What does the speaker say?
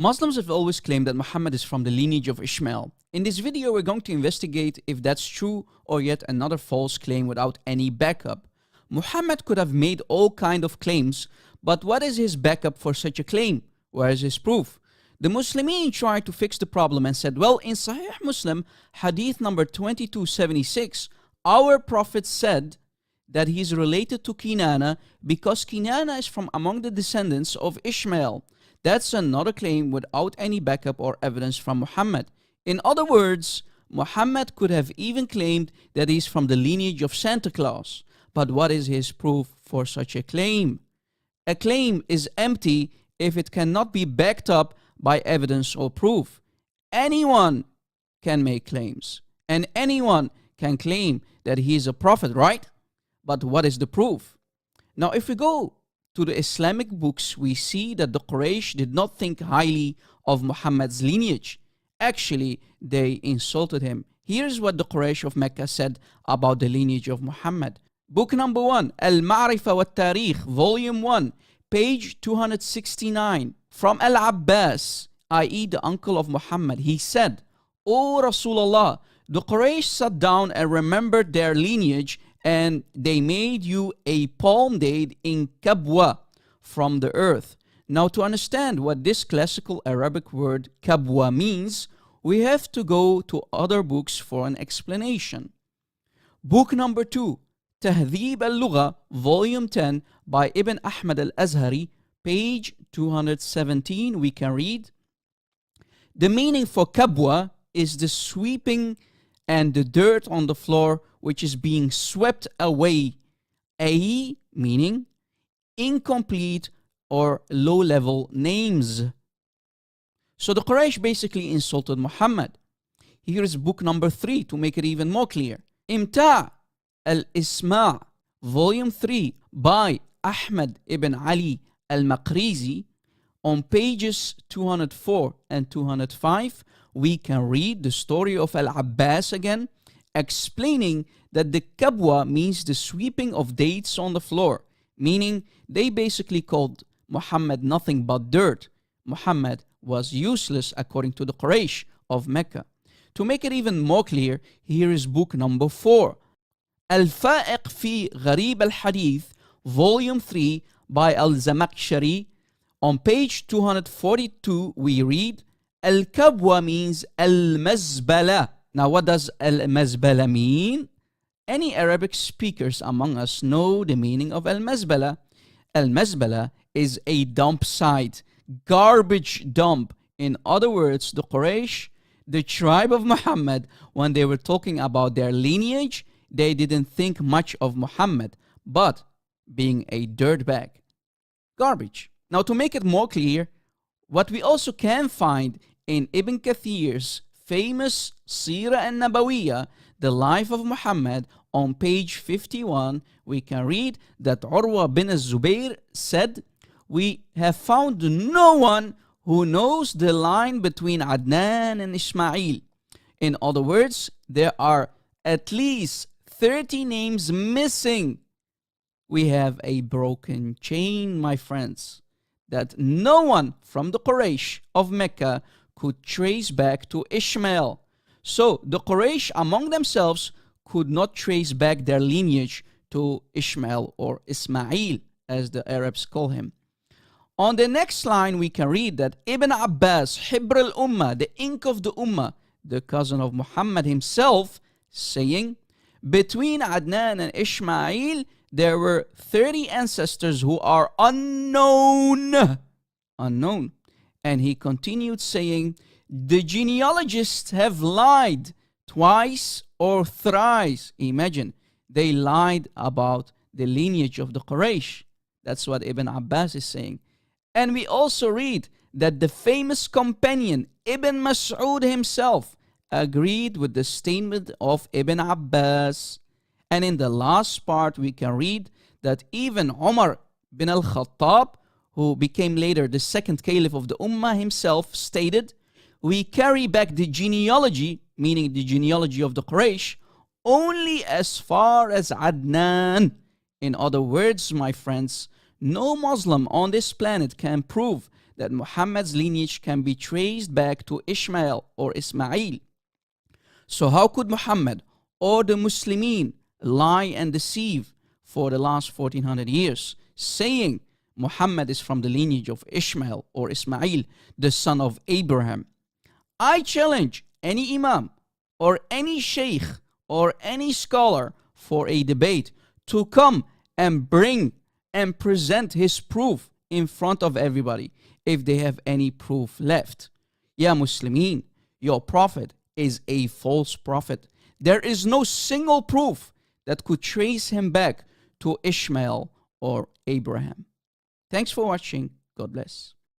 Muslims have always claimed that Muhammad is from the lineage of Ishmael. In this video, we're going to investigate if that's true or yet another false claim without any backup. Muhammad could have made all kinds of claims, but what is his backup for such a claim? Where is his proof? The Muslimin tried to fix the problem and said, well, in Sahih Muslim, hadith number 2276, our Prophet said that he is related to Kinana because Kinana is from among the descendants of Ishmael. That's another claim without any backup or evidence from Muhammad. In other words, Muhammad could have even claimed that he's from the lineage of Santa Claus. But what is his proof for such a claim? A claim is empty if it cannot be backed up by evidence or proof. Anyone can make claims, and anyone can claim that he is a prophet, right? But what is the proof? Now, if we go to the Islamic books, we see that the Quraysh did not think highly of Muhammad's lineage. Actually, they insulted him. Here's what the Quraysh of Mecca said about the lineage of Muhammad. Book number 1, Al-Ma'rifa wa Tarikh, volume 1, page 269. From Al-Abbas, i.e. the uncle of Muhammad, he said, O Rasulullah, the Quraysh sat down and remembered their lineage, and they made you a palm date in kabwa, from the earth. Now, to understand what this classical Arabic word kabwa means, we have to go to other books for an explanation. Book number 2, Tahdhib al-Lugha, volume 10, by Ibn Ahmad al-Azhari, page 217, we can read, the meaning for kabwa is the sweeping and the dirt on the floor which is being swept away, i.e. meaning incomplete or low-level names. So the Quraysh basically insulted Muhammad. Here is book number 3 to make it even more clear. Imta' al-Isma' volume 3 by Ahmad ibn Ali al-Maqrizi, on pages 204 and 205, we can read the story of Al-Abbas again, explaining that the kabwa means the sweeping of dates on the floor, meaning they basically called Muhammad nothing but dirt. Muhammad was useless according to the Quraysh of Mecca. To make it even more clear, here is book number 4, Al-Fa'iq fi Gharib al-Hadith, volume 3 by Al-Zamakhshari. On page 242, we read, Al-Kabwa means Al-Mazbala. Now, what does Al-Mazbala mean? Any Arabic speakers among us know the meaning of Al-Mazbala. Al-Mazbala is a dump site, garbage dump. In other words, the Quraysh, the tribe of Muhammad, when they were talking about their lineage, they didn't think much of Muhammad, but being a dirtbag, garbage. Now, to make it more clear, what we also can find in Ibn Kathir's famous Sirah al-Nabawiyya, the life of Muhammad, on page 51, we can read that Urwa bin al-Zubayr said, we have found no one who knows the line between Adnan and Ismail. In other words, there are at least 30 names missing. We have a broken chain, my friends, that no one from the Quraysh of Mecca could trace back to Ishmael. So the Quraysh among themselves could not trace back their lineage to Ishmael or Ismail, as the Arabs call him. On the next line, we can read that Ibn Abbas, Hibr al-Ummah, the ink of the Ummah, the cousin of Muhammad himself, saying, between Adnan and Ishmael, there were 30 ancestors who are unknown. Unknown. And he continued saying, the genealogists have lied twice or thrice. Imagine, they lied about the lineage of the Quraysh. That's what Ibn Abbas is saying. And we also read that the famous companion Ibn Mas'ud himself agreed with the statement of Ibn Abbas. And in the last part, we can read that even Umar bin al-Khattab, who became later the second caliph of the Ummah himself, stated, we carry back the genealogy, meaning the genealogy of the Quraysh, only as far as Adnan. In other words, my friends, no Muslim on this planet can prove that Muhammad's lineage can be traced back to Ishmael or Ismail. So how could Muhammad or the Muslimin lie and deceive for the last 1400 years, saying Muhammad is from the lineage of Ishmael or Ismail, the son of Abraham? I challenge any imam or any sheikh or any scholar for a debate to come and bring and present his proof in front of everybody if they have any proof left. Ya Muslimin, your prophet is a false prophet. There is no single proof that could trace him back to Ishmael or Abraham. Thanks for watching. God bless.